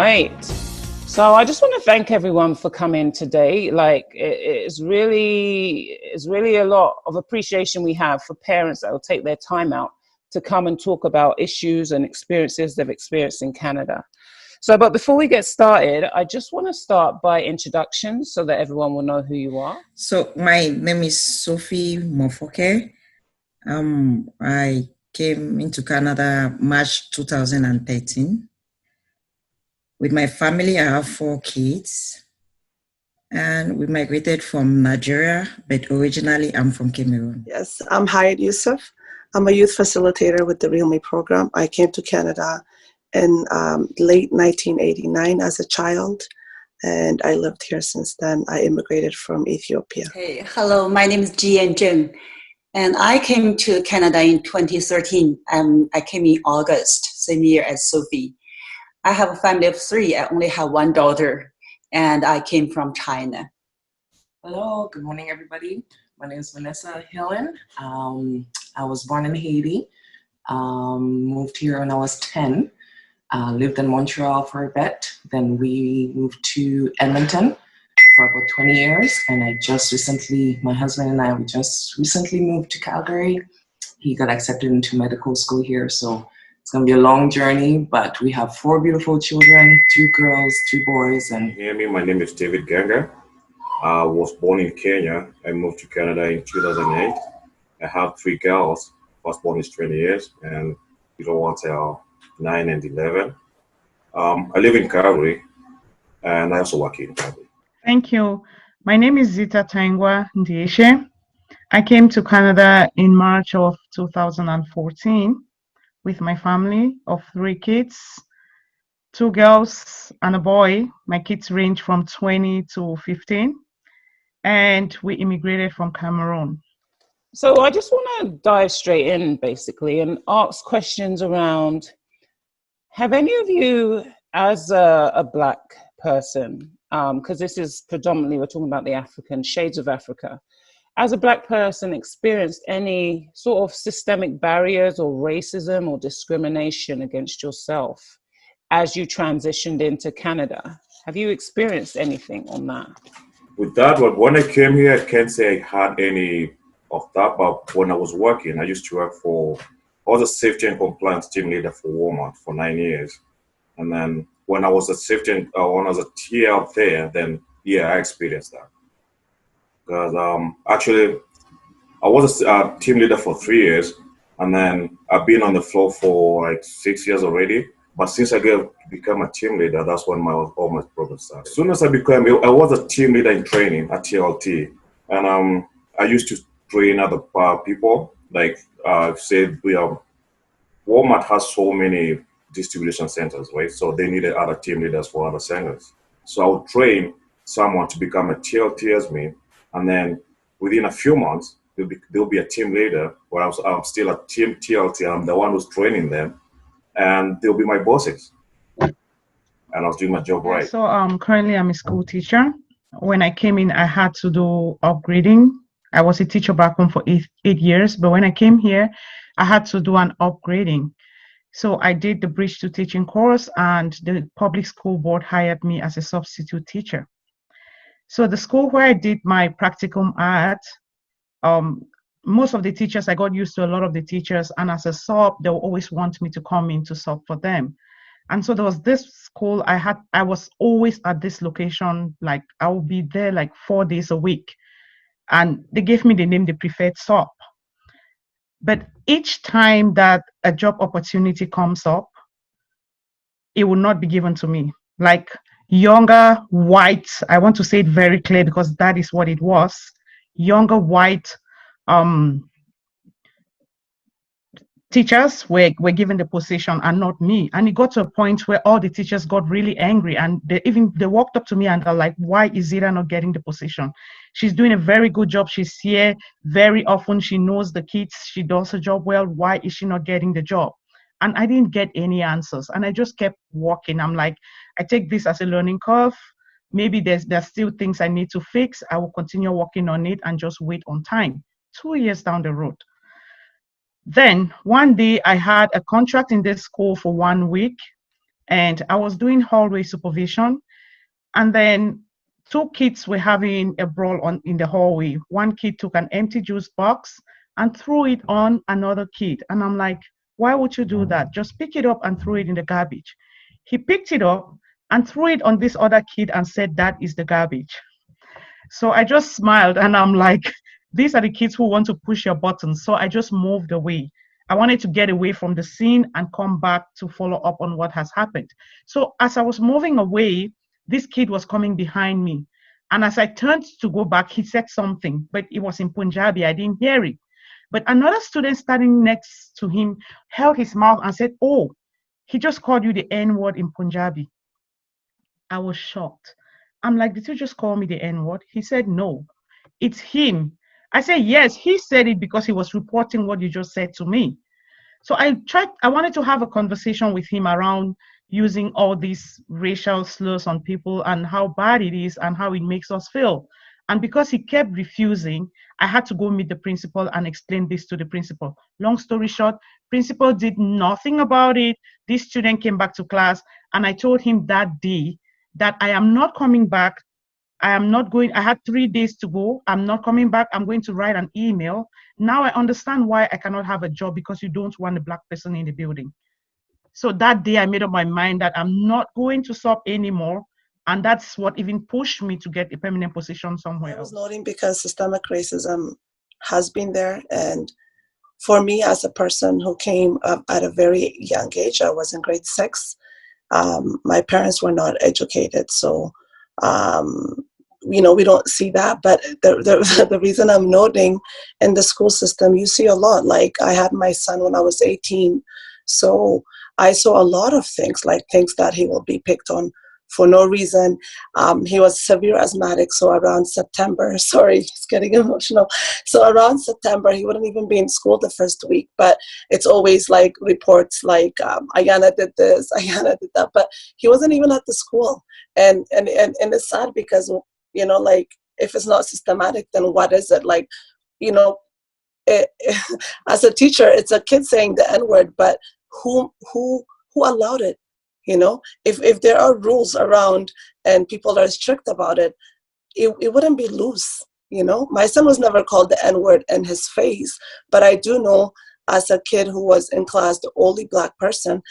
right. So I just want to thank everyone for coming today. Like it's really a lot of appreciation we have for parents that will take their time out to come and talk about issues and experiences they've experienced in Canada. So, but before we get started, I just want to start by introductions so that everyone will know who you are. So my name is Sophie Mofoke. I came into Canada March 2013. With my family, I have 4 kids. And we migrated from Nigeria, but originally I'm from Cameroon. Yes, I'm Hayat Yousef. I'm a youth facilitator with the Real Me program. I came to Canada in late 1989 as a child, and I lived here since then. I immigrated from Ethiopia. Hey, hello, my name is Jiyan Zheng, and I came to Canada in 2013. I came in August, same year as Sophie. I have a family of 3. I only have 1 daughter, and I came from China. Hello, good morning, everybody. My name is Vanessa, Haylin. I was born in Haiti, moved here when I was 10, lived in Montreal for a bit. Then we moved to Edmonton for about 20 years. And my husband and I, we just recently moved to Calgary. He got accepted into medical school here. So it's going to be a long journey, but we have 4 beautiful children, 2 girls, 2 boys. And hear me, my name is Nganga. I was born in Kenya. I moved to Canada in 2008. I have 3 girls. First born is 20 years, and little ones are 9 and 11. I live in Calgary, and I also work in Calgary. Thank you. My name is Zita Ndieshe. I came to Canada in March of 2014 with my family of 3 kids, 2 girls and a boy. My kids range from 20 to 15, and we immigrated from Cameroon. So I just want to dive straight in basically and ask questions around, have any of you as a Black person, because this is predominantly, we're talking about the African, shades of Africa, as a Black person experienced any sort of systemic barriers or racism or discrimination against yourself as you transitioned into Canada? Have you experienced anything on that? With that, when I came here, I can't say I had any of that, but when I was working, I used to work I was a safety and compliance team leader for Walmart for 9 years. And then when I was a when I was a TL there, then yeah, I experienced that. Because actually, I was a team leader for 3 years, and then I've been on the floor for like 6 years already. But since I became a team leader, that's when all my problems started. As soon as I was a team leader in training at TLT, and I used to train other people. Like Walmart has so many distribution centers, right? So they needed other team leaders for other centers. So I would train someone to become a TLT as me, and then within a few months, there'll be a team leader where I'm still a team TLT. I'm the one who's training them, and they'll be my bosses. And I was doing my job right. So currently I'm a school teacher. When I came in, I had to do upgrading. I was a teacher back home for 8 years, but when I came here, I had to do an upgrading. So I did the Bridge to Teaching course, and the public school board hired me as a substitute teacher. So the school where I did my practicum at, most of the teachers, I got used to a lot of the teachers, and as a sub, they would always want me to come in to sub for them. And so there was this school I was always at this location, like I would be there like 4 days a week. And they gave me the name the preferred sub. But each time that a job opportunity comes up, it will not be given to me. Like younger white, I want to say it very clear because that is what it was, younger white teachers were given the position and not me. And it got to a point where all the teachers got really angry, and they walked up to me and they're like, why is Zita not getting the position? She's doing a very good job. She's here very often. She knows the kids. She does her job well. Why is she not getting the job? And I didn't get any answers. And I just kept walking. I'm like, I take this as a learning curve. Maybe there's still things I need to fix. I will continue working on it and just wait on time. 2 years down the road. Then one day I had a contract in this school for 1 week. and I was doing hallway supervision, and then two kids were having a brawl in the hallway. One kid took an empty juice box and threw it on another kid. And I'm like, why would you do that? Just pick it up and throw it in the garbage. He picked it up and threw it on this other kid and said, that is the garbage. So I just smiled and I'm like, these are the kids who want to push your buttons. So I just moved away. I wanted to get away from the scene and come back to follow up on what has happened. So as I was moving away, this kid was coming behind me. And as I turned to go back, he said something, but it was in Punjabi. I didn't hear it. But another student standing next to him held his mouth and said, oh, he just called you the N-word in Punjabi. I was shocked. I'm like, did you just call me the N-word? He said, no, it's him. I said, yes, he said it because he was reporting what you just said to me. So I wanted to have a conversation with him around using all these racial slurs on people and how bad it is and how it makes us feel. And because he kept refusing, I had to go meet the principal and explain this to the principal. Long story short, principal did nothing about it. This student came back to class and I told him that day that I am not coming back. I had 3 days to go. I'm not coming back. I'm going to write an email. Now I understand why I cannot have a job, because you don't want a Black person in the building. So that day I made up my mind that I'm not going to stop anymore. And that's what even pushed me to get a permanent position somewhere else. I was noting because systemic racism has been there. And for me, as a person who came up at a very young age, I was in grade 6. My parents were not educated. So, we don't see that. But the reason I'm noting in the school system, you see a lot. Like I had my son when I was 18. So I saw a lot of things, like things that he will be picked on for no reason. He was severe asthmatic, so around September, sorry, it's getting emotional. So around September, he wouldn't even be in school the first week, but it's always like reports like, Ayana did this, Ayana did that, but he wasn't even at the school. And it's sad because, like, if it's not systematic, then what is it? Like, as a teacher, it's a kid saying the N-word, but who allowed it? If there are rules around and people are strict about it, it wouldn't be loose. My son was never called the N-word in his face, but I do know as a kid who was in class, the only Black person,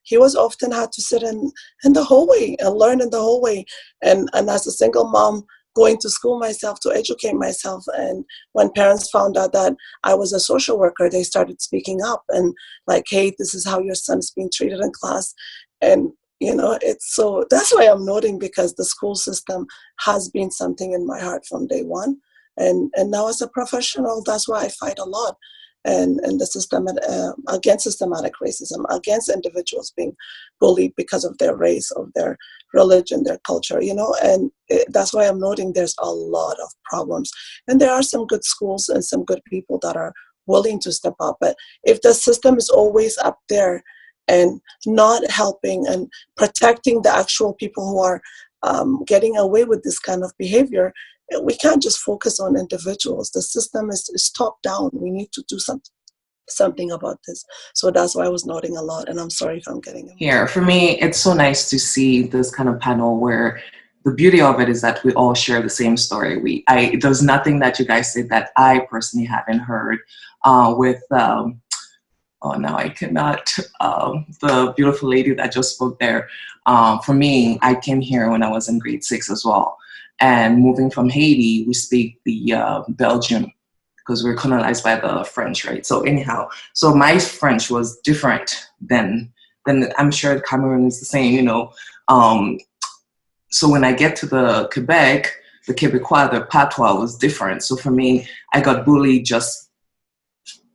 he was often had to sit in the hallway and learn in the hallway. And as a single mom, going to school myself to educate myself. And when parents found out that I was a social worker, they started speaking up and like, hey, this is how your son is being treated in class. And, it's so that's why I'm noting, because the school system has been something in my heart from day one. And now as a professional, that's why I fight a lot. And the system against systematic racism, against individuals being bullied because of their race, of their religion, their culture, and that's why I'm noting there's a lot of problems. And there are some good schools and some good people that are willing to step up. But if the system is always up there and not helping and protecting the actual people who are getting away with this kind of behavior, we can't just focus on individuals. The system is top down. We need to do something about this. So that's why I was noting a lot. And I'm sorry if I'm getting emotional. Here, for me, it's so nice to see this kind of panel where the beauty of it is that we all share the same story. There's nothing that you guys said that I personally haven't heard with, now I cannot, the beautiful lady that just spoke there. For me, I came here when I was in grade 6 as well. And moving from Haiti, we speak the Belgian, because we're colonized by the French, right? So anyhow, so my French was different than I'm sure Cameroon is the same, So when I get to the Quebec, the Quebecois, the patois was different. So for me, I got bullied just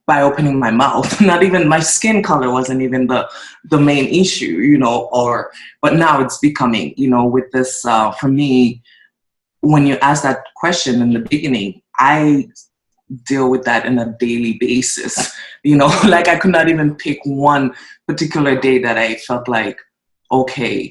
by opening my mouth. Not even my skin color wasn't even the main issue, but now it's becoming, with this, for me, when you ask that question in the beginning, I deal with that on a daily basis. Like I could not even pick one particular day that I felt like, okay,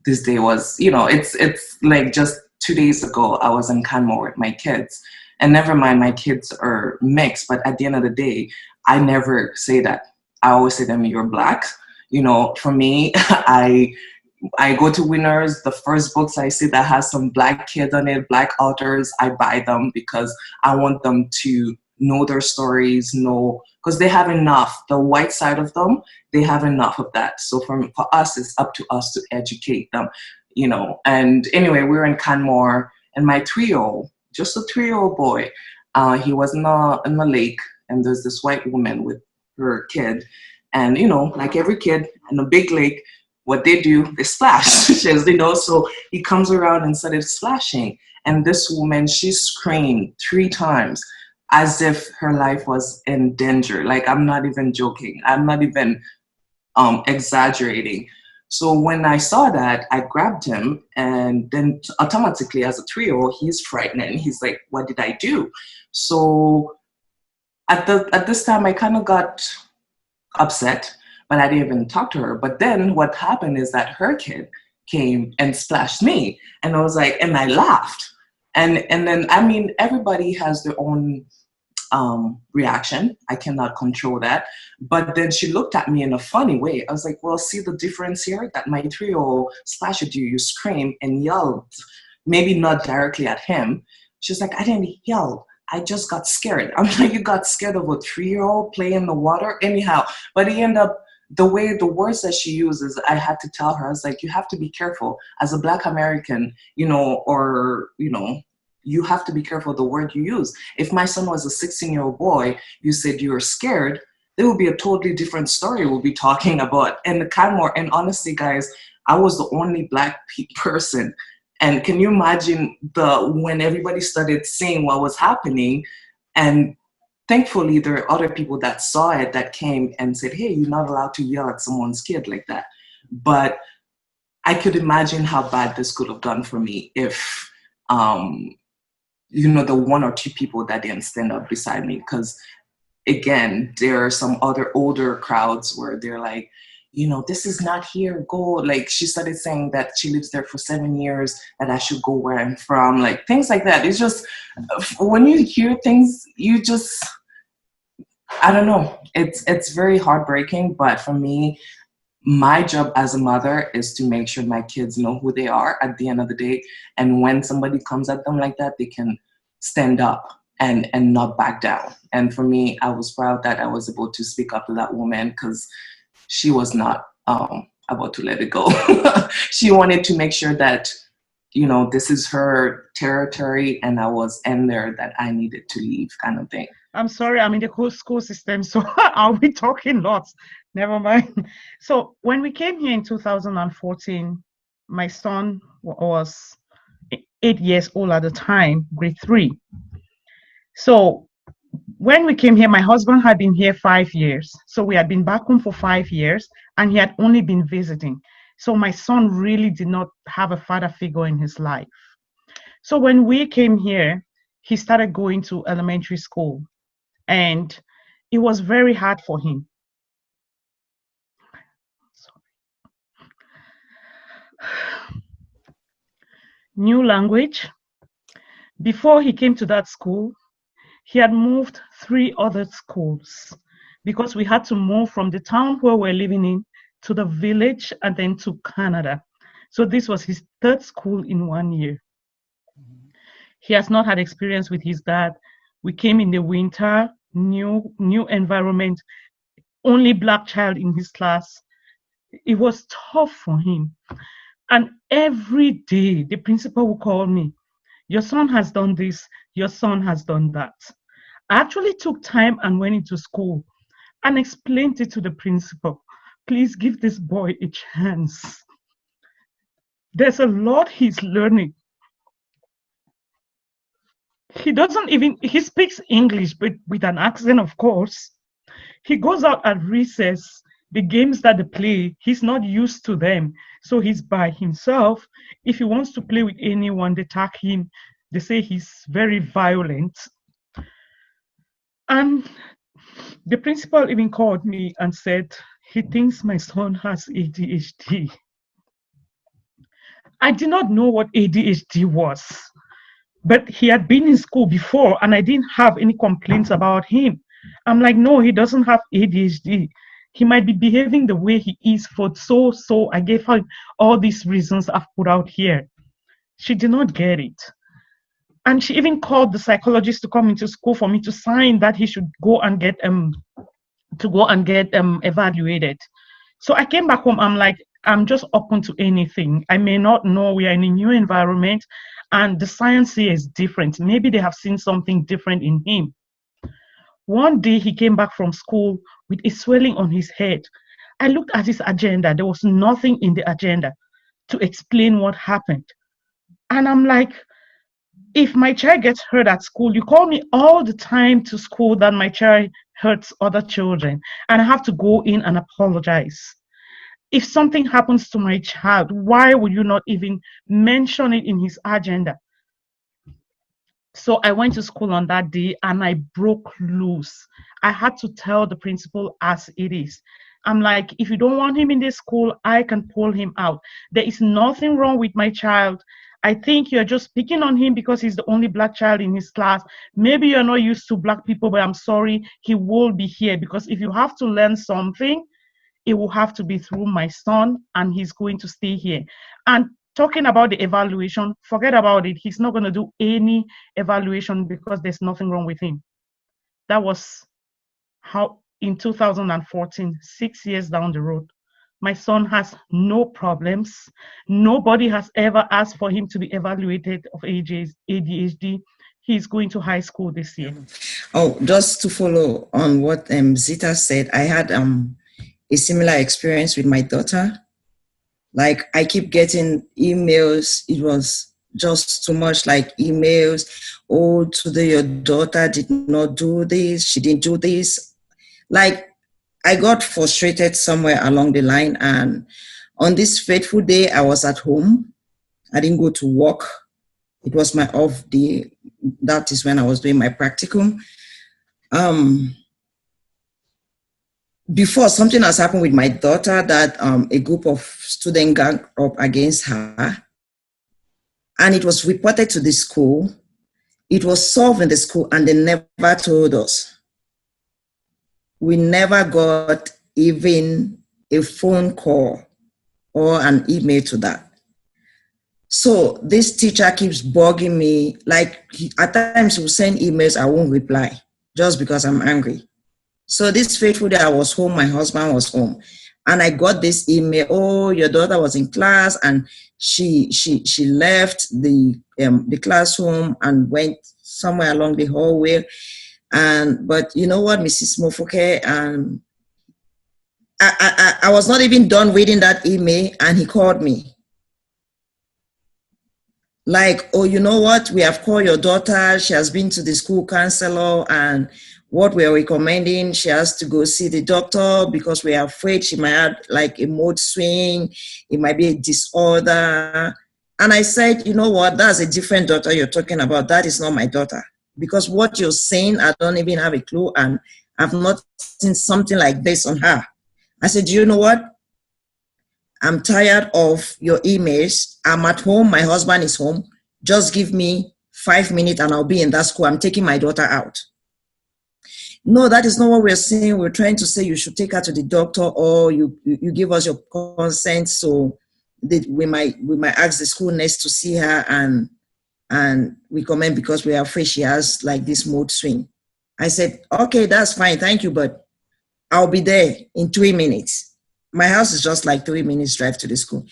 this day was, it's like just 2 days ago, I was in Canmore with my kids. And never mind, my kids are mixed, but at the end of the day, I never say that. I always say to them, you're Black. For me, I go to Winners, the first books I see that has some Black kids on it, Black authors, I buy them because I want them to know their stories, because they have enough. The white side of them, they have enough of that. So for us, it's up to us to educate them, And anyway, we were in Canmore, and my 3-year-old, just a 3-year-old boy, he was in the lake, and there's this white woman with her kid. And, like every kid in a big lake, what they do, they splash, so he comes around and started splashing. And this woman, she screamed 3 times as if her life was in danger. Like, I'm not even joking. I'm not even exaggerating. So when I saw that, I grabbed him, and then automatically as a 3-year-old, he's frightened. And he's like, what did I do? So at this time, I kind of got upset, but I didn't even talk to her. But then what happened is that her kid came and splashed me, and I was like, and I laughed. And then, I mean, everybody has their own reaction. I cannot control that. But then she looked at me in a funny way. I was like, well, see the difference here? That my 3-year-old splashed at you, you screamed and yelled, maybe not directly at him. She's like, I didn't yell. I just got scared. I'm like, you got scared of a 3-year-old playing in the water? Anyhow, but he ended up, the words that she uses, I had to tell her, I was like, you have to be careful as a Black American, you have to be careful the word you use. If my son was a 16-year-old boy, you said you were scared, there will be a totally different story we'll be talking about. And and honestly, guys, I was the only Black person. And can you imagine when everybody started seeing what was happening? And thankfully, there are other people that saw it that came and said, hey, you're not allowed to yell at someone's kid like that. But I could imagine how bad this could have done for me if, the 1 or 2 people that didn't stand up beside me. Because, again, there are some other older crowds where they're like, this is not here, go. Like, she started saying that she lives there for 7 years, that I should go where I'm from, like things like that. It's just, when you hear things, you just, I don't know. It's very heartbreaking, but for me, my job as a mother is to make sure my kids know who they are at the end of the day. And when somebody comes at them like that, they can stand up and not back down. And for me, I was proud that I was able to speak up to that woman, because she was not about to let it go. She wanted to make sure that, this is her territory, and I was in there, that I needed to leave, kind of thing. I'm sorry, I'm in the whole school system, so I'll be talking lots. Never mind. So when we came here in 2014, my son was 8 years old at the time, grade 3. So when we came here, my husband had been here 5 years. So we had been back home for 5 years, and he had only been visiting. So my son really did not have a father figure in his life. So when we came here, he started going to elementary school, and it was very hard for him. New language. Before he came to that school, he had moved 3 other schools, because we had to move from the town where we're living in to the village and then to Canada. So this was his 3rd school in 1 year. He has not had experience with his dad. We came in the winter, new environment, only Black child in his class. It was tough for him. And every day, the principal would call me, your son has done this, your son has done that. I actually took time and went into school and explained it to the principal. Please give this boy a chance. There's a lot he's learning. He speaks English, but with an accent, of course. He goes out at recess. The games that they play, he's not used to them. So he's by himself. If he wants to play with anyone, they attack him. They say he's very violent. And the principal even called me and said, he thinks my son has ADHD. I did not know what ADHD was, but he had been in school before and I didn't have any complaints about him. I'm like, no, he doesn't have ADHD. He might be behaving the way he is for so. I gave her all these reasons I've put out here. She did not get it. And she even called the psychologist to come into school for me to sign that he should go and get evaluated. So I came back home. I'm like, I'm just open to anything. I may not know, we are in a new environment and the science here is different. Maybe they have seen something different in him. One day he came back from school with a swelling on his head. I looked at his agenda. There was nothing in the agenda to explain what happened. And I'm like, if my child gets hurt at school, you call me all the time to school that my child hurts other children, and I have to go in and apologize. If something happens to my child, why would you not even mention it in his agenda? So I went to school on that day and I broke loose. I had to tell the principal as it is. I'm like, if you don't want him in this school, I can pull him out. There is nothing wrong with my child. I think you're just picking on him because he's the only black child in his class. Maybe you're not used to black people, but I'm sorry, he will be here, because if you have to learn something, it will have to be through my son, and he's going to stay here. And talking about the evaluation, forget about it. He's not going to do any evaluation because there's nothing wrong with him. That was how in 2014, 6 years down the road. My son has no problems. Nobody has ever asked for him to be evaluated of ADHD. He's going to high school this year. Oh, just to follow on what Zita said, I had a similar experience with my daughter. Like, I keep getting emails. It was just too much, like emails. Oh, today your daughter did not do this. She didn't do this. Like, I got frustrated somewhere along the line. And on this fateful day, I was at home. I didn't go to work. It was my off day. That is when I was doing my practicum. Before, something has happened with my daughter that a group of students gang up against her, and it was reported to the school. It was solved in the school, and they never told us. We never got even a phone call or an email to that. So this teacher keeps bugging me. Like, at times he will send emails, I won't reply just because I'm angry. So this fateful day, I was home, my husband was home, and I got this email. Oh, your daughter was in class and she left the classroom and went somewhere along the hallway. But you know what, Mrs. Mofoke, I was not even done reading that email, and he called me. Like, oh, you know what, we have called your daughter. She has been to the school counselor, and what we're recommending, she has to go see the doctor because we are afraid she might have like a mood swing. It might be a disorder. And I said, you know what, that's a different daughter you're talking about. That is not my daughter. Because what you're saying, I don't even have a clue, and I've not seen something like this on her. I said, do you know what? I'm tired of your emails. I'm at home. My husband is home. Just give me 5 minutes and I'll be in that school. I'm taking my daughter out. No, that is not what we're saying. We're trying to say you should take her to the doctor, or you give us your consent so that we might ask the school nurse to see her and we comment because we are afraid she has like this mood swing. I said, okay, that's fine. Thank you. But I'll be there in 3 minutes. My house is just like 3 minutes drive to the school.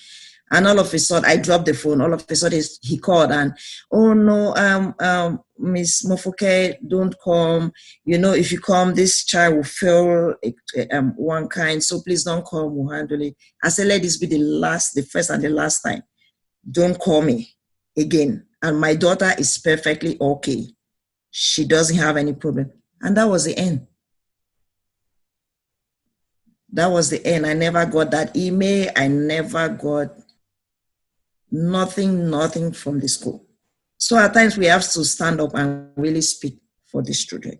And all of a sudden, I dropped the phone. All of a sudden, he called and, oh no, Miss Mofoke, don't come. You know, if you come, this child will feel one kind. So please don't come. We'll handle it. I said, let this be the first and the last time. Don't call me again. And my daughter is perfectly okay. She doesn't have any problem. And that was the end. That was the end. I never got that email. I never got nothing from the school. So at times we have to stand up and really speak for these children.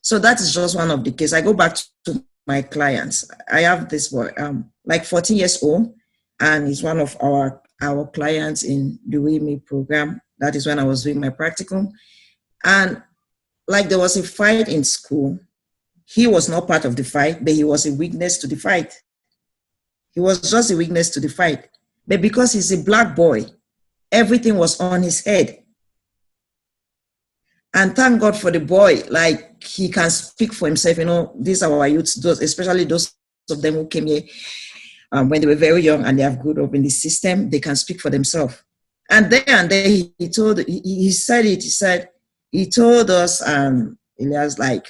So that is just one of the cases. I go back to my clients. I have this boy, like 14 years old, and he's one of our clients in the WeMe program. That is when I was doing my practicum. And like there was a fight in school. he was not part of the fight, but he was a witness to the fight. He was just a witness to the fight. But because he's a black boy, everything was on his head. And thank God for the boy, like he can speak for himself. You know, these are our youths, those, especially those of them who came here when they were very young and they have grown up in the system, they can speak for themselves. And then he told, he said it, he said, he told us, Elias, like,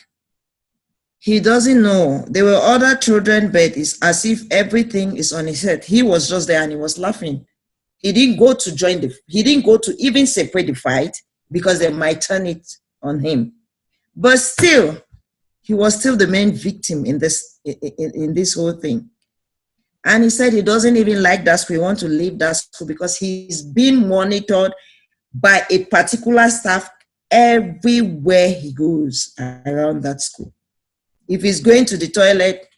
he doesn't know. There were other children, but it's as if everything is on his head. He was just there and he was laughing. He didn't go to join he didn't go to even separate the fight because they might turn it on him. But still, he was still the main victim in this whole thing. And he said he doesn't even like that school. He wants to leave that school because he's being monitored by a particular staff everywhere he goes around that school. If he's going to the toilet,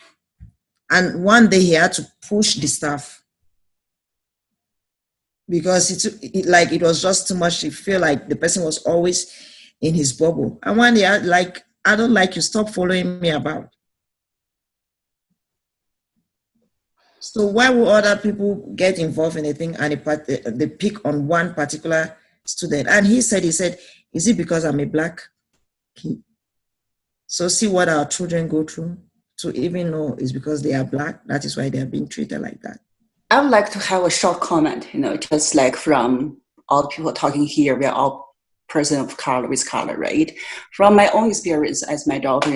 and one day he had to push the staff because it was just too much. He felt like the person was always in his bubble. And one day, I don't like you, stop following me about. So why would other people get involved in a thing and they pick on one particular student? And he said, is it because I'm a black kid? So see what our children go through to even know is because they are black. That is why they are being treated like that. I would like to have a short comment, just like from all the people talking here, we are all person of color with color, right? From my own experience as my daughter,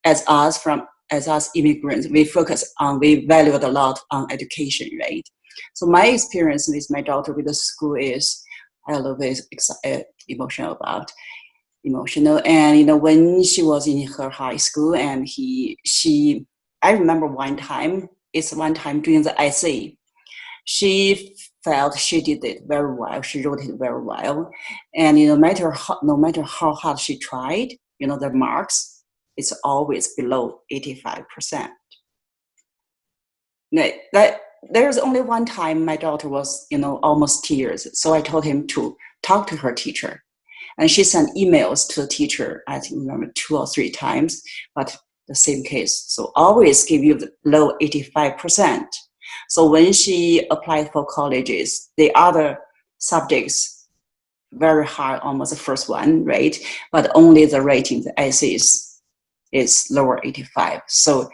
as us immigrants, we value a lot on education, right? So my experience with my daughter with the school is I love it, emotional. And when she was in her high school, and I remember one time during the essay, she felt she did it very well. She wrote it very well, and no matter how hard she tried, the marks, it's always below 85%. There's only one time my daughter was, almost tears. So I told him to talk to her teacher. And she sent emails to the teacher, I think, remember 2 or 3 times, but the same case. So always give you the low 85%. So when she applied for colleges, the other subjects, very high, almost the first one, right? But only the rating, the essays, is lower 85. So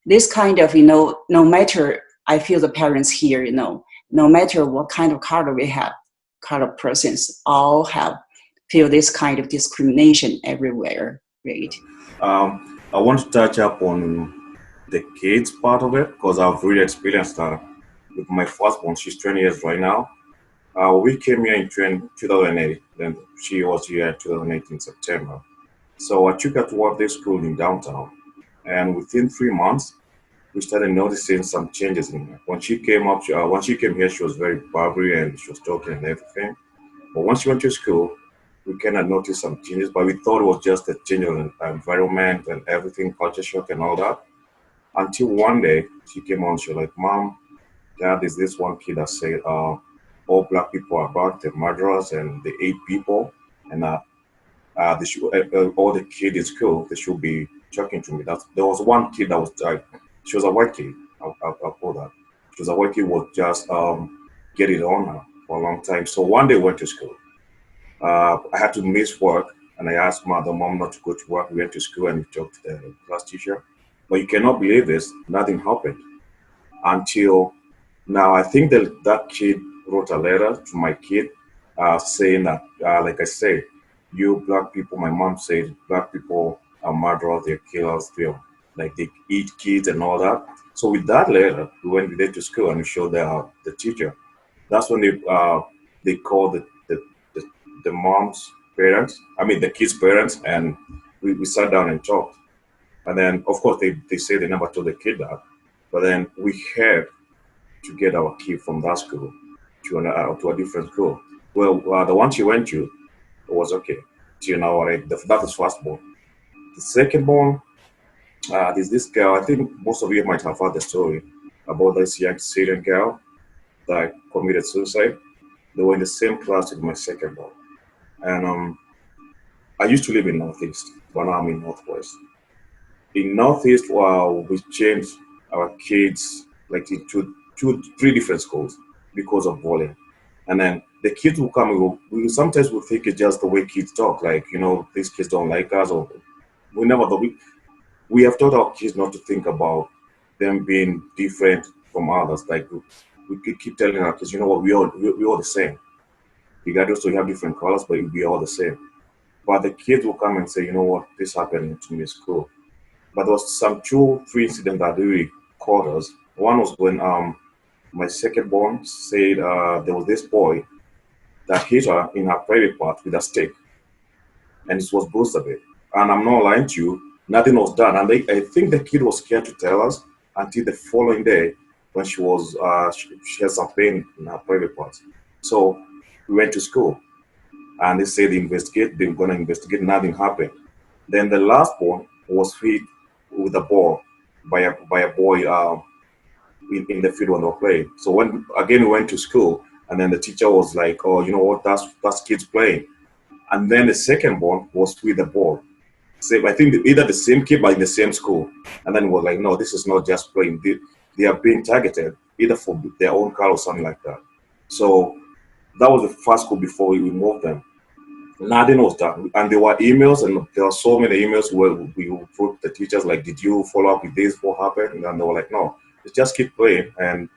this kind of, no matter, I feel the parents here, no matter what kind of color we have, colored persons all feel this kind of discrimination everywhere, right? I want to touch up on the kids part of it because I've really experienced that with my firstborn. She's 20 years right now. We came here in 2008, then she was here in 2018 September. So I took her to work this school in downtown, and within 3 months, we started noticing some changes in her. When she came here, she was very bubbly and she was talking and everything. But once she went to school, we kind of noticed some changes, but we thought it was just a change in environment and everything, culture shock and all that. Until one day, she came on, she was like, "Mom, Dad, there's this one kid that said all black people are bad, they're murderers and they ate people, and they should, all the kids in school, they should be talking to me." There was one kid that was like, she was a white kid, I'll call that. She was a white kid, was just getting on her for a long time. So one day we went to school. I had to miss work, and I asked the mom not to go to work. We went to school and we talked to the class teacher. But you cannot believe this, nothing happened until now. I think that kid wrote a letter to my kid saying that, like I said, you black people, my mom said black people are murderers, they're killers, they eat kids and all that. So with that letter, we went with it to school and we showed the teacher. That's when they called the mom's parents, the kids' parents, and we sat down and talked. And then, of course, they say they never told the kid that. But then we had to get our kid from that school to a different school. Well, the one she went to was okay. That is firstborn. The secondborn, there's this girl. I think most of you might have heard the story about this young Syrian girl that committed suicide. They were in the same class with my secondborn. And I used to live in Northeast, but now I'm in Northwest. in Northeast, we changed our kids like into three different schools because of bullying. And then the kids will come. We sometimes will think it's just the way kids talk, like these kids don't like us, or we never. We have taught our kids not to think about them being different from others. Like we keep telling our kids, you know what, we all the same. Regardless, we have different colors, but we are all the same. But the kids will come and say, you know what, this happened to me at school. But there was some 2-3 incidents that really caught us. One was when my second born said there was this boy that hit her in her private part with a stick, and it was bruised a bit. And I'm not lying to you, nothing was done. And I think the kid was scared to tell us until the following day when she had some pain in her private parts. So we went to school, and they said they're going to investigate, nothing happened. Then the last one was hit with a ball by a boy in the field when they were playing. So when again we went to school, and then the teacher was like, "Oh, you know what? That's kids playing." And then the second one was with the ball. So I think either the same kid but in the same school. And then we're like, "No, this is not just playing. They are being targeted either for their own car or something like that." So that was the first school before we moved them. Nothing was done, and there were emails, and there were so many emails where we would put the teachers like, "Did you follow up with this? What happened?" And they were like, "No, just keep playing, and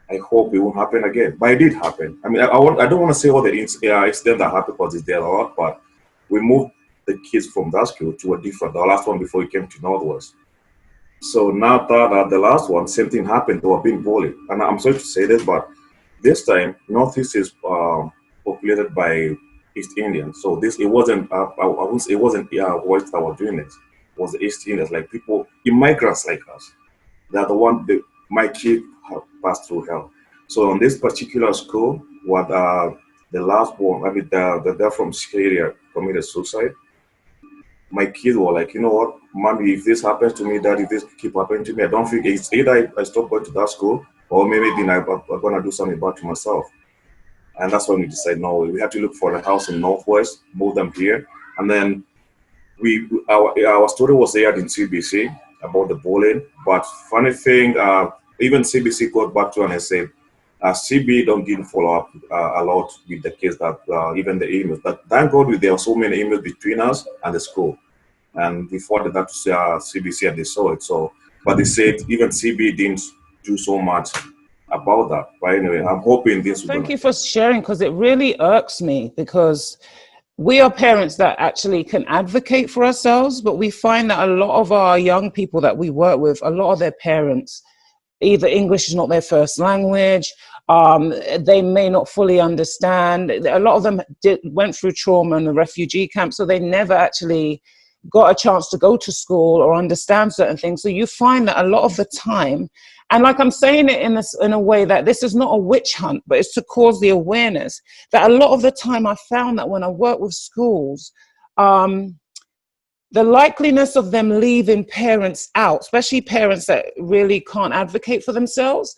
I hope it won't happen again." But it did happen. I mean, I don't want to say all the incidents that happened because it's there a lot, but we moved the kids from that school to a different, the last one before we came to Northwest. So now that the last one, same thing happened. They were being bullied, and I'm sorry to say this, but this time Northeast is populated by East Indians. So it wasn't it wasn't whites that were doing this. It was the East Indians, like people, immigrants like us. They're the one that my kid have passed through hell. So on this particular school, what the last one, I mean, they're from Syria committed suicide. My kids were like, "You know what, mommy, if this happens to me, dad, if this keep happening to me, I don't think it's either I stop going to that school, or maybe then I'm gonna do something bad to myself." And that's when we decided, no, we have to look for a house in Northwest, move them here. And then our story was aired in CBC about the bullying. But funny thing, even CBC got back to us and said, CB don't give follow up a lot with the case that even the emails. But thank God there were so many emails between us and the school. And we forwarded that to CBC and they saw it. So, but they said even CB didn't do so much about that. But anyway, I'm hoping this will. Thank you for sharing, because it really irks me, because we are parents that actually can advocate for ourselves, but we find that a lot of our young people that we work with, a lot of their parents, either English is not their first language, they may not fully understand. A lot of them went through trauma in the refugee camp, so they never actually got a chance to go to school or understand certain things. So you find that a lot of the time, and like I'm saying it in a way that this is not a witch hunt, but it's to cause the awareness that a lot of the time I found that when I work with schools, the likeliness of them leaving parents out, especially parents that really can't advocate for themselves,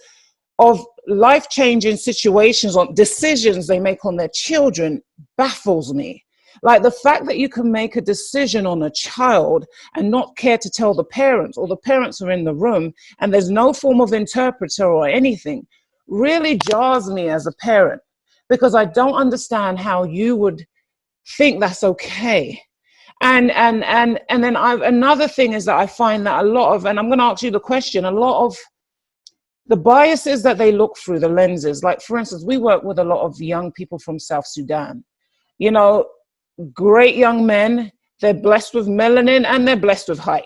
of life-changing situations or decisions they make on their children, baffles me. Like the fact that you can make a decision on a child and not care to tell the parents, or the parents are in the room and there's no form of interpreter or anything, really jars me as a parent, because I don't understand how you would think that's okay. And then another thing is that I find that a lot of, and I'm going to ask you the question, a lot of the biases that they look through, the lenses, like for instance, we work with a lot of young people from South Sudan, you know, great young men, they're blessed with melanin and they're blessed with height.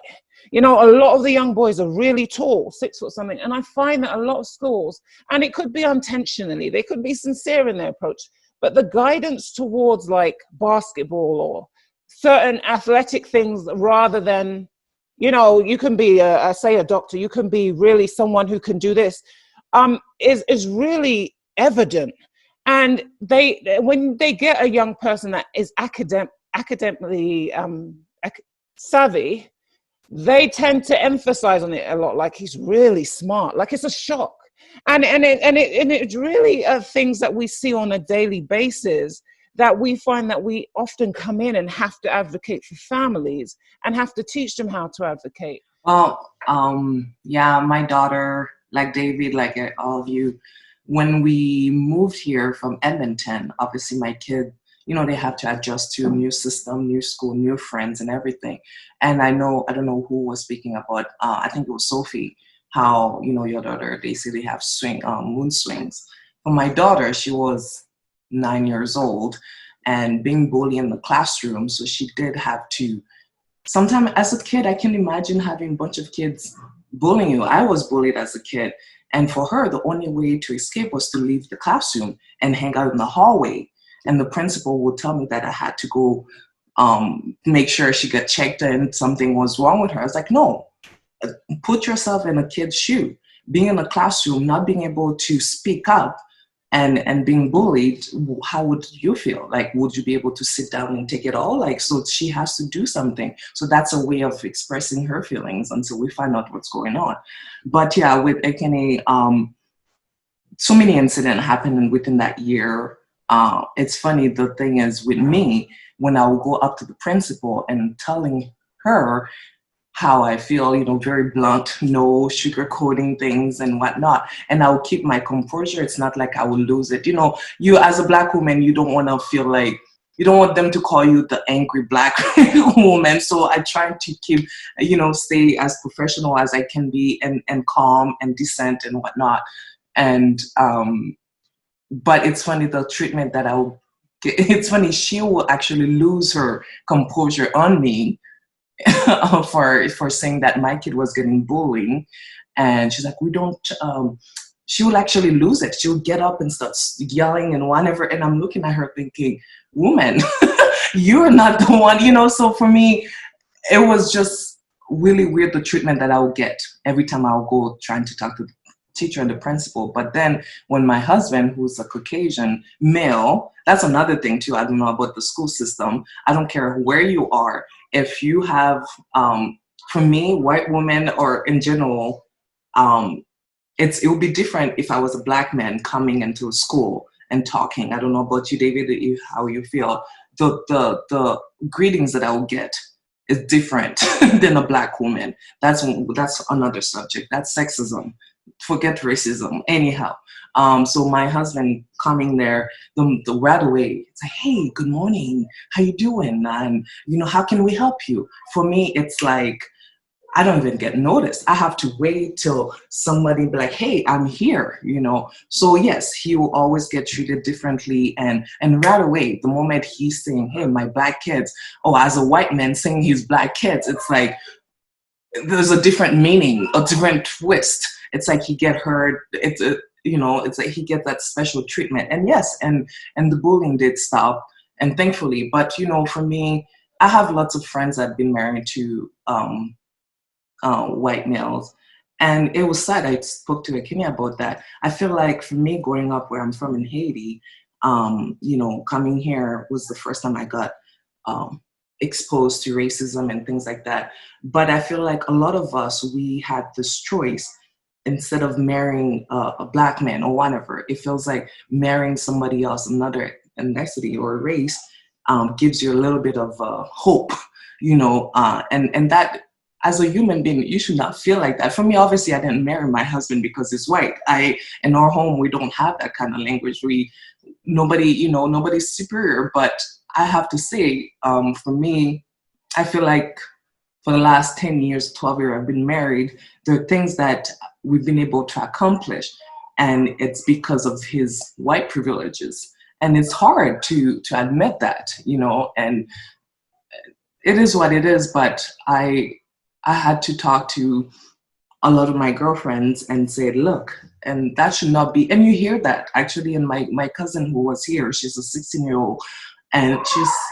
You know, a lot of the young boys are really tall, 6 foot something. And I find that a lot of schools, and it could be unintentionally, they could be sincere in their approach, but the guidance towards like basketball or certain athletic things, rather than, you know, you can be say a doctor, you can be really someone who can do this, is really evident. And when they get a young person that is academically savvy, they tend to emphasize on it a lot, like he's really smart, like it's a shock. And it really are things that we see on a daily basis that we find that we often come in and have to advocate for families and have to teach them how to advocate. Well, yeah, my daughter, like David, like all of you, when we moved here from Edmonton, obviously my kid, you know, they have to adjust to a new system, new school, new friends and everything. And I don't know who was speaking about, I think it was Sophie, how, you know, your daughter, they say they have moon swings. For my daughter, she was 9 years old and being bullied in the classroom. So she did have to, sometimes as a kid, I can imagine having a bunch of kids bullying you. I was bullied as a kid. And for her, the only way to escape was to leave the classroom and hang out in the hallway. And the principal would tell me that I had to go make sure she got checked and something was wrong with her. I was like, no, put yourself in a kid's shoe. Being in a classroom, not being able to speak up and being bullied, how would you feel? Like, would you be able to sit down and take it all? Like, so she has to do something. So that's a way of expressing her feelings until we find out what's going on. But yeah, with Ekene, so many incidents happened within that year. It's funny, the thing is with me, when I would go up to the principal and telling her how I feel, you know, very blunt, no sugarcoating things and whatnot. And I will keep my composure. It's not like I will lose it. You know, you as a Black woman, you don't want to feel like, you don't want them to call you the angry Black woman. So I try to keep, you know, stay as professional as I can be and calm and decent and whatnot. And, but it's funny, the treatment that I will get, it's funny, she will actually lose her composure on me for saying that my kid was getting bullied. And she's like, we don't, she will actually lose it. She'll get up and start yelling and whatever. And I'm looking at her thinking, woman, you're not the one, you know? So for me, it was just really weird, the treatment that I would get every time I would go trying to talk to the teacher and the principal. But then when my husband, who's a Caucasian male, that's another thing too, I don't know about the school system. I don't care where you are. If you have, for me, white women or in general, it would be different if I was a Black man coming into a school and talking. I don't know about you, David, how you feel. The greetings that I will get is different than a Black woman. That's another subject. That's sexism. Forget racism. Anyhow, so my husband coming there, the right away, it's like, hey, good morning, how you doing? And, you know, how can we help you? For me, it's like, I don't even get noticed. I have to wait till somebody be like, hey, I'm here, you know? So yes, he will always get treated differently. And right away, the moment he's saying, hey, my Black kids, oh, as a white man saying his Black kids, it's like, there's a different meaning, a different twist. It's like he get hurt. It's like he gets that special treatment. And yes, and the bullying did stop, and thankfully. But you know, for me, I have lots of friends that have been married to white males, and it was sad. I spoke to Ekene about that. I feel like for me, growing up where I'm from in Haiti, you know, coming here was the first time I got exposed to racism and things like that. But I feel like a lot of us, we had this choice. Instead of marrying a Black man or whatever, it feels like marrying somebody else, another ethnicity or race, gives you a little bit of hope, you know, and that, as a human being, you should not feel like that. For me, obviously, I didn't marry my husband because he's white. In our home, we don't have that kind of language. Nobody's superior. But I have to say, for me, I feel like for the last 10 years, 12 years I've been married, there are things that we've been able to accomplish. And it's because of his white privileges. And it's hard to admit that, you know, and it is what it is. But I had to talk to a lot of my girlfriends and say, look, and that should not be, and you hear that actually in my cousin who was here, she's a 16-year-old, and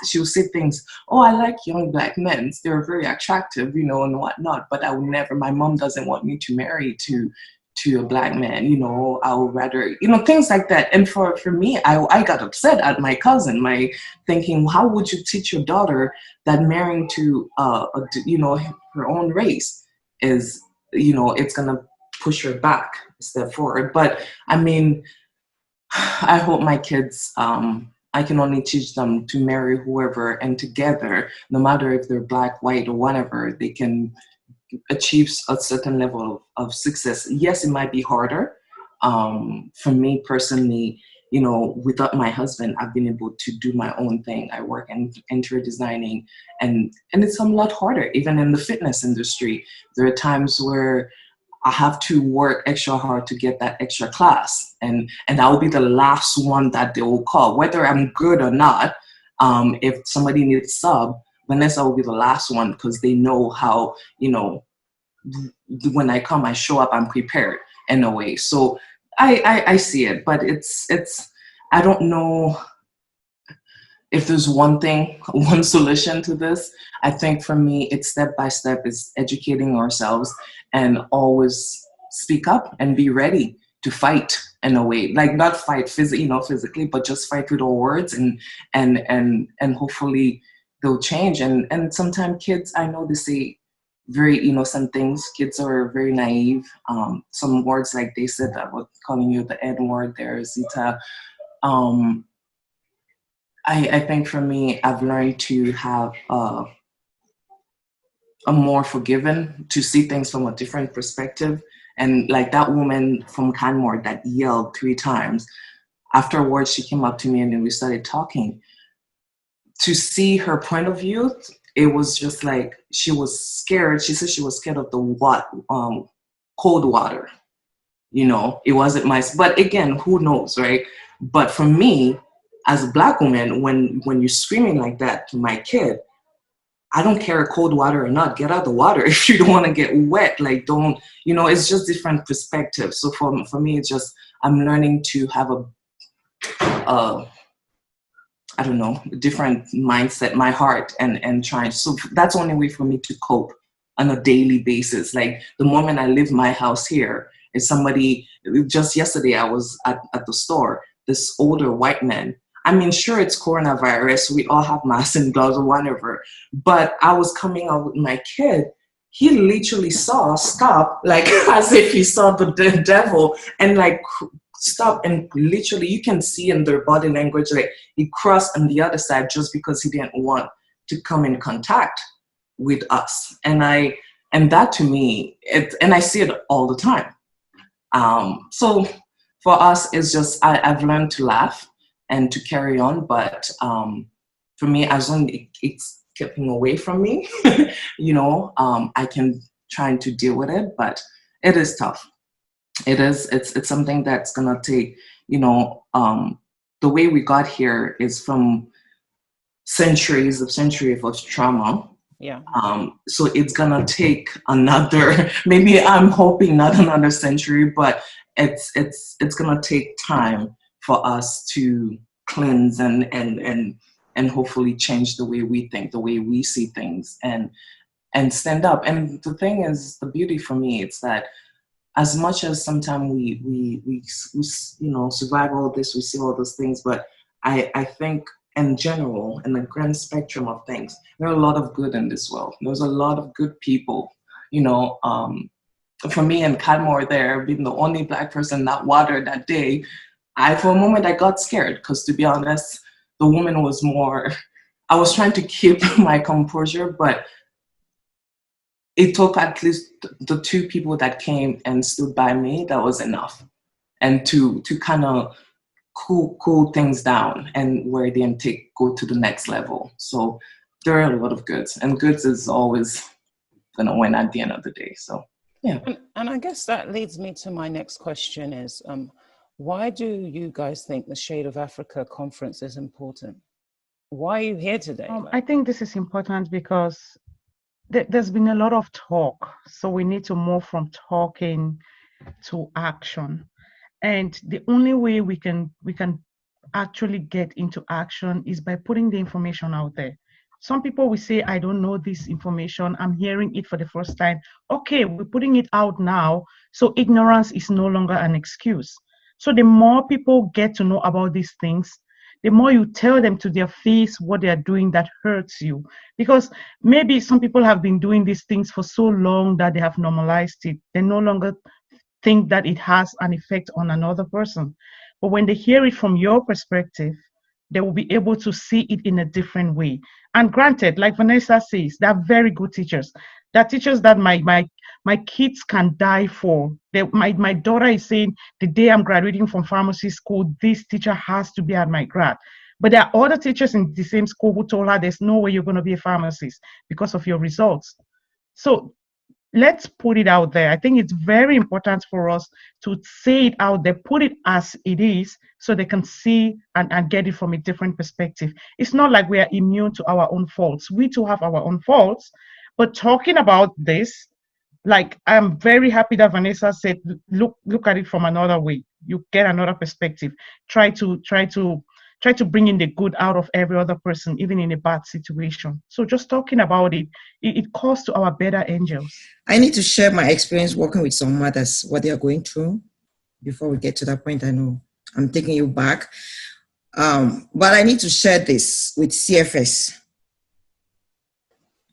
she'll say things, oh, I like young Black men, they're very attractive, you know, and whatnot, but I would never, my mom doesn't want me to marry to a Black man, you know, I would rather, you know, things like that. And for me, I got upset at my cousin, thinking, how would you teach your daughter that marrying to, you know, her own race is, you know, it's going to push her back a step forward. But I mean, I hope my kids I can only teach them to marry whoever, and together, no matter if they're black, white, or whatever, they can achieve a certain level of success. Yes, it might be harder. For me personally, without my husband, I've been able to do my own thing. I work in interior designing, and it's a lot harder. Even in the fitness industry, there are times where I have to work extra hard to get that extra class, and I'll be the last one that they will call, whether I'm good or not. If somebody needs sub, Vanessa will be the last one, because they know how, when I come, I show up, I'm prepared in a way. So I see it, but it's I don't know if there's one thing, one solution to this. I think for me, it's step by step, is educating ourselves and always speak up and be ready to fight in a way, like not fight physically, but just fight with our words, and hopefully they'll change. And sometimes kids, I know they say very innocent things. Kids are very naive. Some words, like they said that was calling you the N word there, Zita. I think for me, I've learned to have a more forgiving, to see things from a different perspective. And like that woman from Canmore that yelled 3 times, afterwards she came up to me and then we started talking. To see her point of view, it was just like she was scared. She said she was scared of the cold water. It wasn't my, but again, who knows, right? But for me, as a Black woman, when you're screaming like that to my kid, I don't care cold water or not, get out the water. If you don't want to get wet, like don't, it's just different perspectives. So for me, it's just, I'm learning to have I don't know, different mindset, my heart, and trying. So that's the only way for me to cope on a daily basis. Like the moment I leave my house here, if somebody, just yesterday I was at the store, this older white man, I mean, sure, it's coronavirus, we all have masks and gloves or whatever, but I was coming out with my kid, he literally stop, like as if he saw the devil, and like stop, and literally you can see in their body language, like he crossed on the other side just because he didn't want to come in contact with us. And that to me, and I see it all the time. So for us, it's just, I've learned to laugh and to carry on, but for me, as long as it's keeping away from me, I can try to deal with it, but it is tough. It's something that's gonna take, the way we got here is from centuries of trauma. Yeah. So it's gonna take another, maybe I'm hoping not another century, but it's gonna take time for us to cleanse and hopefully change the way we think, the way we see things, and stand up. And the thing is, the beauty for me, it's that as much as sometimes we survive all this, we see all those things, but I think in general, in the grand spectrum of things, there are a lot of good in this world. There's a lot of good people, for me in Canmore there, being the only Black person in that water that day, for a moment I got scared, because to be honest, the woman was more, I was trying to keep my composure, but it took at least the 2 people that came and stood by me, that was enough. And to kind of cool things down, and where it didn't go to the next level. So there are a lot of goods, and goods is always gonna win at the end of the day. So yeah. And I guess that leads me to my next question is, why do you guys think the Shade of Africa conference is important? Why are you here today? I think this is important because there's been a lot of talk. So we need to move from talking to action. And the only way we can actually get into action is by putting the information out there. Some people will say, I don't know this information, I'm hearing it for the first time. Okay, we're putting it out now, so ignorance is no longer an excuse. So the more people get to know about these things, the more you tell them to their face what they are doing that hurts you. Because maybe some people have been doing these things for so long that they have normalized it. They no longer think that it has an effect on another person. But when they hear it from your perspective, they will be able to see it in a different way. And granted, like Vanessa says, they're very good teachers. They're teachers that my kids can die for. My daughter is saying, the day I'm graduating from pharmacy school, this teacher has to be at my grad. But there are other teachers in the same school who told her there's no way you're going to be a pharmacist because of your results. So let's put it out there. I think it's very important for us to say it out there, put it as it is, so they can see and get it from a different perspective. It's not like we are immune to our own faults. We too have our own faults. But talking about this, like, I'm very happy that Vanessa said, look at it from another way. You get another perspective. Try to bring in the good out of every other person, even in a bad situation. So just talking about it calls to our better angels. I need to share my experience working with some mothers, what they are going through. Before we get to that point, I know I'm taking you back. But I need to share this with CFS.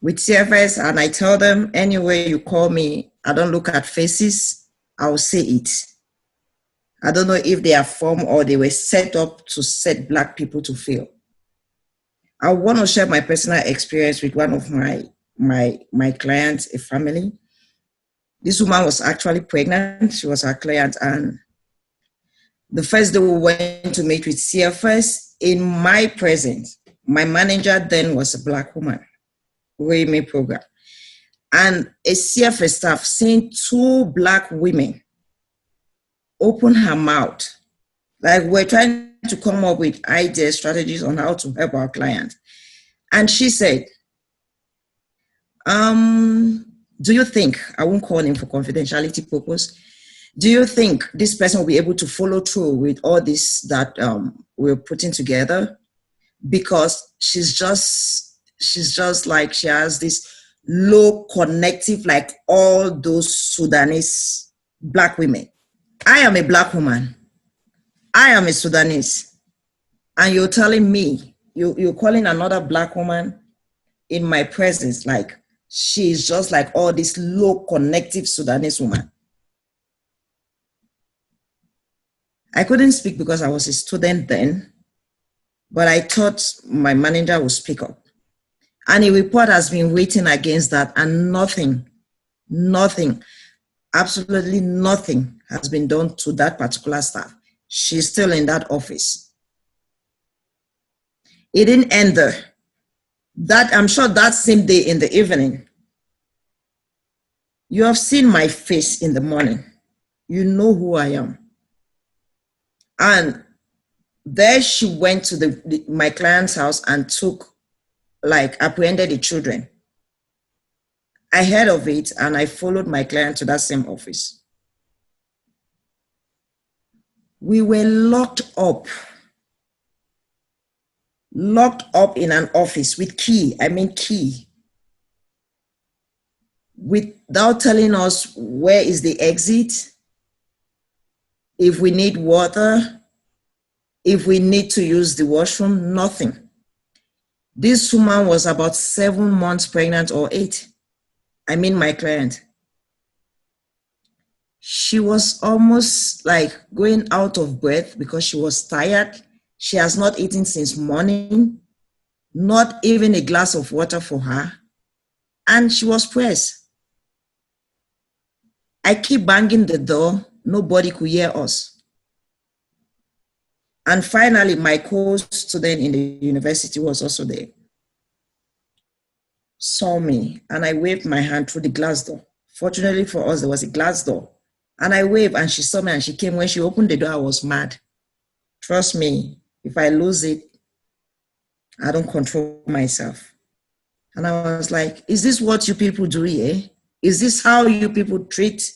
With CFS, and I tell them, anyway you call me, I don't look at faces, I'll say it. I don't know if they are formed or they were set up to set Black people to fail. I want to share my personal experience with one of my clients, a family. This woman was actually pregnant. She was our client, and the first day we went to meet with CFS, in my presence, my manager then was a Black woman, REME program, and a CFS staff seeing two Black women open her mouth, like we're trying to come up with ideas, strategies on how to help our client. And she said, do you think, I won't call him for confidentiality purpose, do you think this person will be able to follow through with all this that we're putting together? Because she's just like, she has this low connective, like all those Sudanese Black women. I am a Black woman. I am a Sudanese. And you're telling me, you're calling another Black woman in my presence, like she's just like all this low connective Sudanese woman. I couldn't speak because I was a student then, but I thought my manager would speak up. And a report has been waiting against that, and nothing, absolutely nothing has been done to that particular staff. She's still in that office. It didn't end there. That, I'm sure that same day in the evening, you have seen my face in the morning. You know who I am. And there she went to my client's house and apprehended the children. I heard of it and I followed my client to that same office. We were locked up in an office with key, without telling us where is the exit, if we need water, if we need to use the washroom, nothing. This woman was about 7 months pregnant or 8. My client. She was almost like going out of breath because she was tired. She has not eaten since morning, not even a glass of water for her. And she was pressed. I keep banging the door. Nobody could hear us. And finally, my co-student in the university was also there. Saw me, and I waved my hand through the glass door. Fortunately for us, there was a glass door. And I waved, and she saw me, and she came. When she opened the door, I was mad. Trust me, if I lose it, I don't control myself. And I was like, is this what you people do here? Is this how you people treat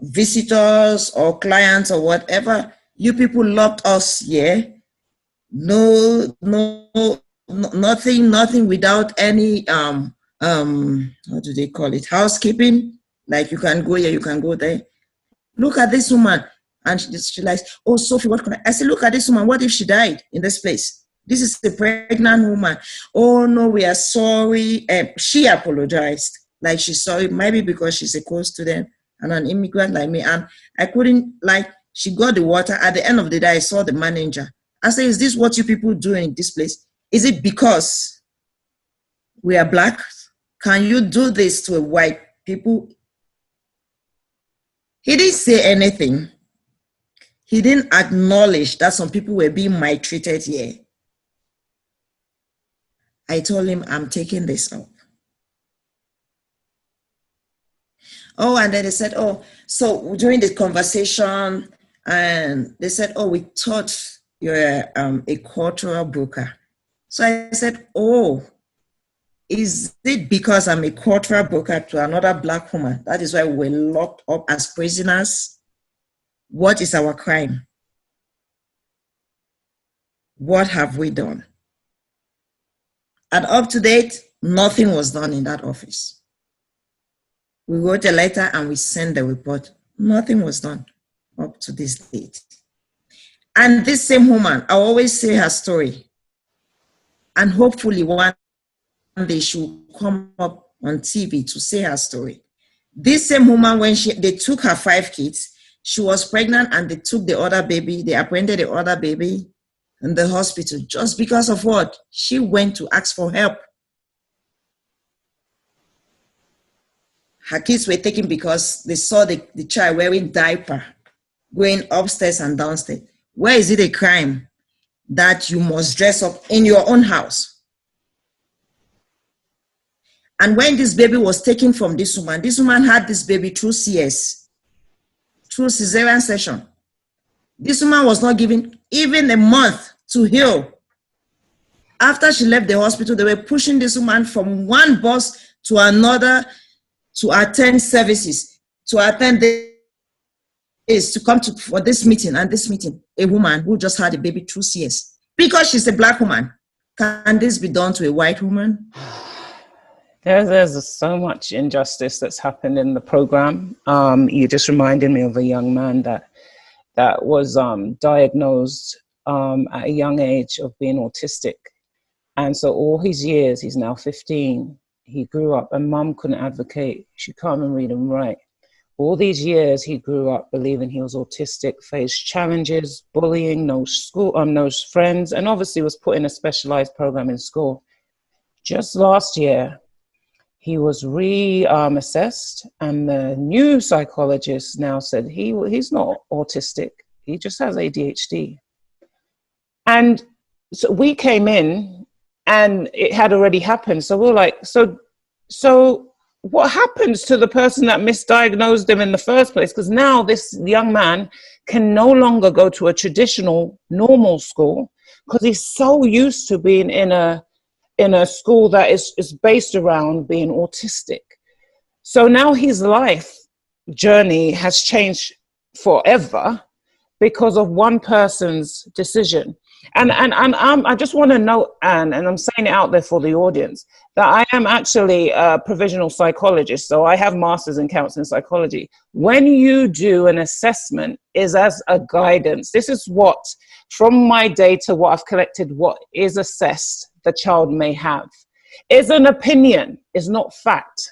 visitors or clients or whatever? You people locked us here. No, nothing without any what do they call it, housekeeping, like you can go here, you can go there. Look at this woman. And she like, oh, Sophie, what can I said, look at this woman, what if she died in this place? This is a pregnant woman. Oh no, we are sorry. She apologized, like she's sorry, maybe because she's a co-student and an immigrant like me. And I couldn't, like, she got the water. At the end of the day, I saw the manager I say, is this what you people do in this place? Is it because we are black? Can you do this to a white people? He didn't say anything. He didn't acknowledge that some people were being maltreated here. I told him, I'm taking this up. Oh, and then they said, oh, so during the conversation, and they said, oh, we thought you're a cultural broker. So I said, oh, is it because I'm a cultural broker to another black woman? That is why we're locked up as prisoners. What is our crime? What have we done? And up to date, nothing was done in that office. We wrote a letter and we sent the report. Nothing was done up to this date. And this same woman, I always say her story. And hopefully one day she will come up on TV to say her story. This same woman, when they took her 5 kids, she was pregnant and they took the other baby, they apprehended the other baby in the hospital just because of what? She went to ask for help. Her kids were taken because they saw the child wearing diaper, going upstairs and downstairs. Where is it a crime that you must dress up in your own house? And when this baby was taken from this woman had this baby through CS, through cesarean section. This woman was not given even a month to heal. After she left the hospital, they were pushing this woman from one bus to another to attend services, to attend this, to come for this meeting and this meeting. A woman who just had a baby through CS. Because she's a black woman. Can this be done to a white woman? There's so much injustice that's happened in the program. You just reminded me of a young man that was diagnosed at a young age of being autistic. And so all his years, he's now 15, he grew up, and mum couldn't advocate. She can't even read and write. All these years, he grew up believing he was autistic, faced challenges, bullying, no school, no friends, and obviously was put in a specialized program in school. Just last year, he was reassessed, and the new psychologist now said he's not autistic. He just has ADHD. And so we came in, and it had already happened. So we're like, so what happens to the person that misdiagnosed him in the first place? Because now this young man can no longer go to a traditional normal school because he's so used to being in a school that is based around being autistic. So now his life journey has changed forever because of one person's decision. And I just want to note, Anne, and I'm saying it out there for the audience, that I am actually a provisional psychologist, so I have masters in counseling psychology. When you do an assessment, is as a guidance. This is what, from my data, what I've collected, what is assessed the child may have. Is an opinion, is not fact.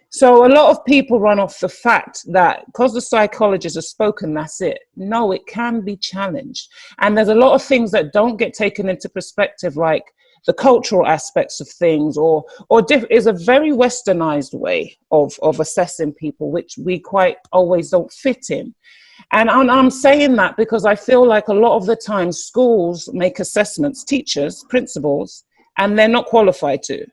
So a lot of people run off the fact that because the psychologist has spoken, that's it. No, it can be challenged. And there's a lot of things that don't get taken into perspective, like the cultural aspects of things, or is a very westernized way of assessing people, which we quite always don't fit in. And I'm saying that because I feel like a lot of the time schools make assessments, teachers, principals, and they're not qualified to.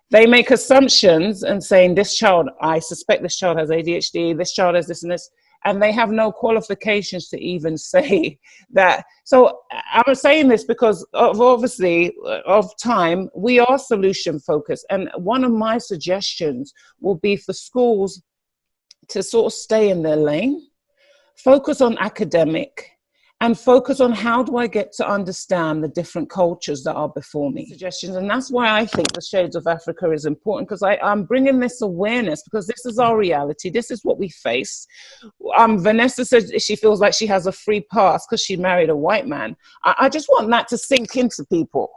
They make assumptions and saying, this child, I suspect this child has ADHD, this child has this and this, and they have no qualifications to even say that. So I'm saying this because of time, we are solution focused. And one of my suggestions will be for schools to sort of stay in their lane, focus on academic, and focus on how do I get to understand the different cultures that are before me. Suggestions, and that's why I think the Shades of Africa is important, because I'm bringing this awareness, because this is our reality. This is what we face. Vanessa said she feels like she has a free pass because she married a white man. I just want that to sink into people.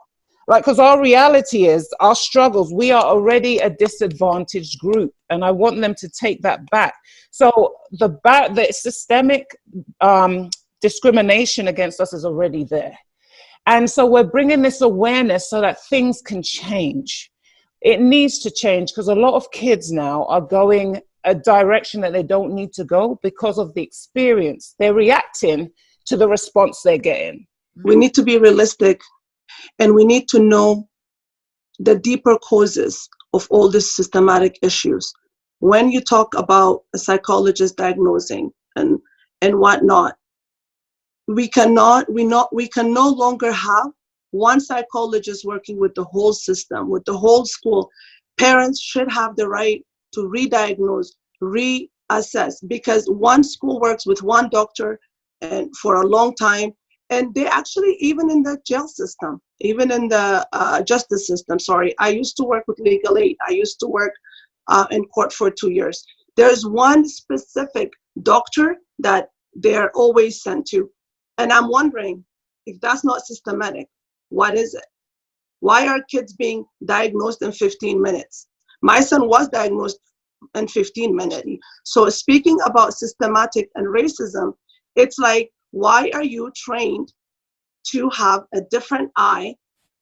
Like, because our reality is our struggles, we are already a disadvantaged group, and I want them to take that back. So the systemic discrimination against us is already there. And so we're bringing this awareness so that things can change. It needs to change because a lot of kids now are going a direction that they don't need to go because of the experience. They're reacting to the response they're getting. We need to be realistic, and we need to know the deeper causes of all these systematic issues. When you talk about a psychologist diagnosing and whatnot, we can no longer have one psychologist working with the whole system, with the whole school. Parents should have the right to re-diagnose, reassess, because one school works with one doctor and for a long time, and they actually, even in the jail system, even in the justice system, I used to work with legal aid. I used to work in court for 2 years. There's one specific doctor that they're always sent to. And I'm wondering, if that's not systematic, what is it? Why are kids being diagnosed in 15 minutes? My son was diagnosed in 15 minutes. So speaking about systematic and racism, it's like, why are you trained to have a different eye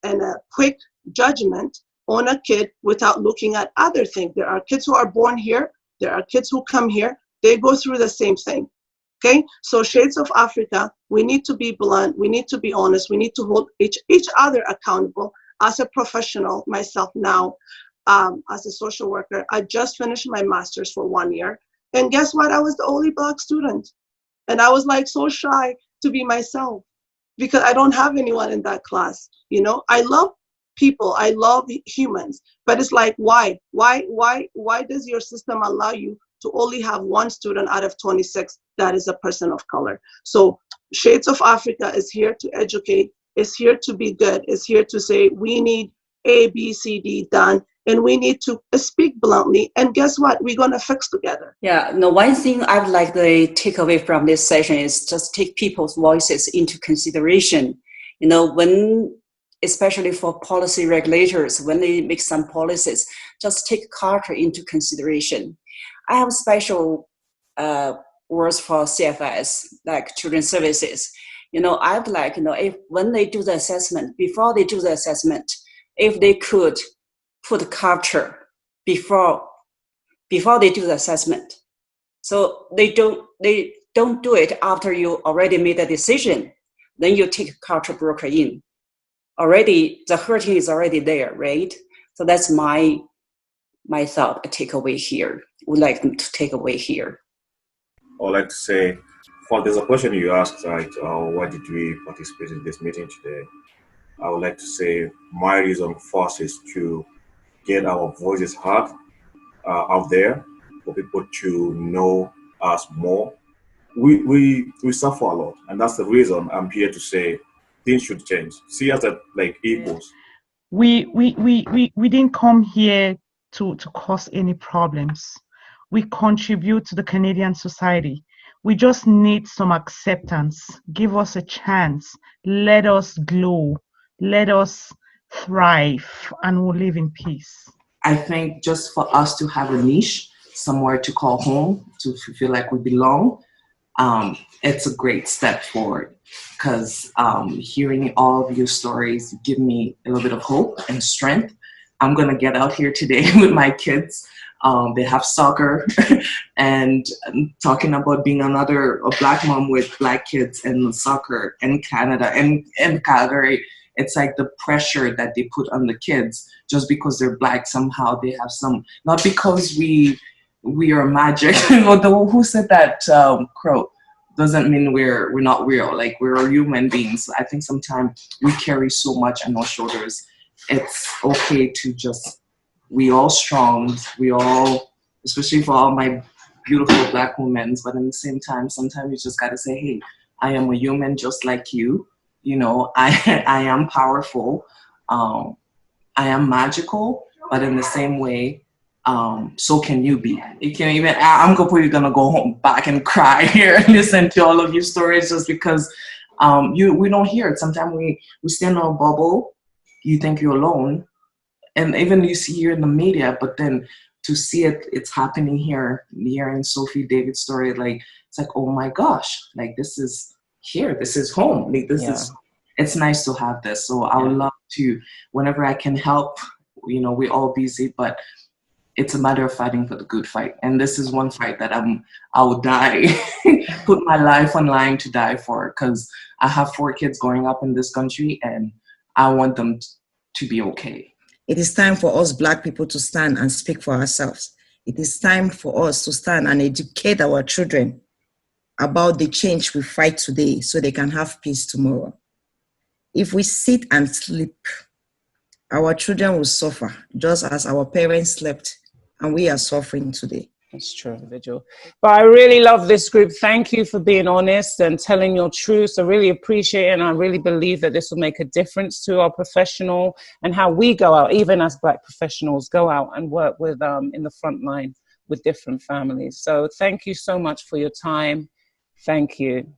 and a quick judgment on a kid without looking at other things? There are kids who are born here. There are kids who come here. They go through the same thing. Okay, so Shades of Africa, we need to be blunt, we need to be honest, we need to hold each other accountable. As a professional, myself now, as a social worker, I just finished my master's for 1 year. And guess what? I was the only Black student. And I was like so shy to be myself because I don't have anyone in that class. You know, I love people, I love humans, but it's like, why does your system allow you to only have one student out of 26 that is a person of color? So Shades of Africa is here to educate, is here to be good, is here to say we need A, B, C, D done, and we need to speak bluntly. And guess what? We're going to fix together. Yeah, no, one thing I would like to take away from this session is just take people's voices into consideration. You know, when, especially for policy regulators, when they make some policies, just take culture into consideration. I have special words for CFS, like Children's Services. You know, I would like, you know, if when they do the assessment, before they do the assessment, if they could put culture before they do the assessment. So they don't do it after you already made a decision. Then you take culture broker in. Already, the hurting is already there, right? So that's my thought, a takeaway here. Would like them to take away here. I'd like to say, there's a question you asked, right? Why did we participate in this meeting today? I would like to say my reason first is to get our voices heard out there for people to know us more. We suffer a lot, and that's the reason I'm here to say things should change. See us as like equals. We didn't come here to cause any problems. We contribute to the Canadian society. We just need some acceptance. Give us a chance. Let us glow. Let us thrive, and we'll live in peace. I think just for us to have a niche, somewhere to call home, to feel like we belong, it's a great step forward. Because hearing all of your stories give me a little bit of hope and strength. I'm going to get out here today with my kids. They have soccer and talking about being a Black mom with Black kids and soccer in Canada and Calgary. It's like the pressure that they put on the kids just because they're Black. Somehow they have some, not because we are magic. Who said that, Crow? Doesn't mean we're not real. Like, we're human beings. I think sometimes we carry so much on our shoulders. It's okay to just, we all strong. We all, especially for all my beautiful Black women, but at the same time, sometimes you just gotta say, hey, I am a human just like you. You know, I am powerful. I am magical, but in the same way, so can you be. You can even, I'm probably gonna go home back and cry here and listen to all of your stories just because we don't hear it. Sometimes we stay in our bubble, you think you're alone, and even you see here in the media, but then to see it's happening here, hearing Sophie David's story, like, it's like, oh my gosh, like this is here, this is home, like this is, it's nice to have this. So I would love to, whenever I can help, we're all busy, but it's a matter of fighting for the good fight. And this is one fight that I would die, put my life on line to die for, because I have 4 kids growing up in this country and I want them to be okay. It is time for us Black people to stand and speak for ourselves. It is time for us to stand and educate our children about the change we fight today so they can have peace tomorrow. If we sit and sleep, our children will suffer just as our parents slept and we are suffering today. That's true, Vigil. But I really love this group. Thank you for being honest and telling your truths. I really appreciate it. And I really believe that this will make a difference to our professional and how we go out, even as Black professionals, go out and work with in the front line with different families. So thank you so much for your time. Thank you.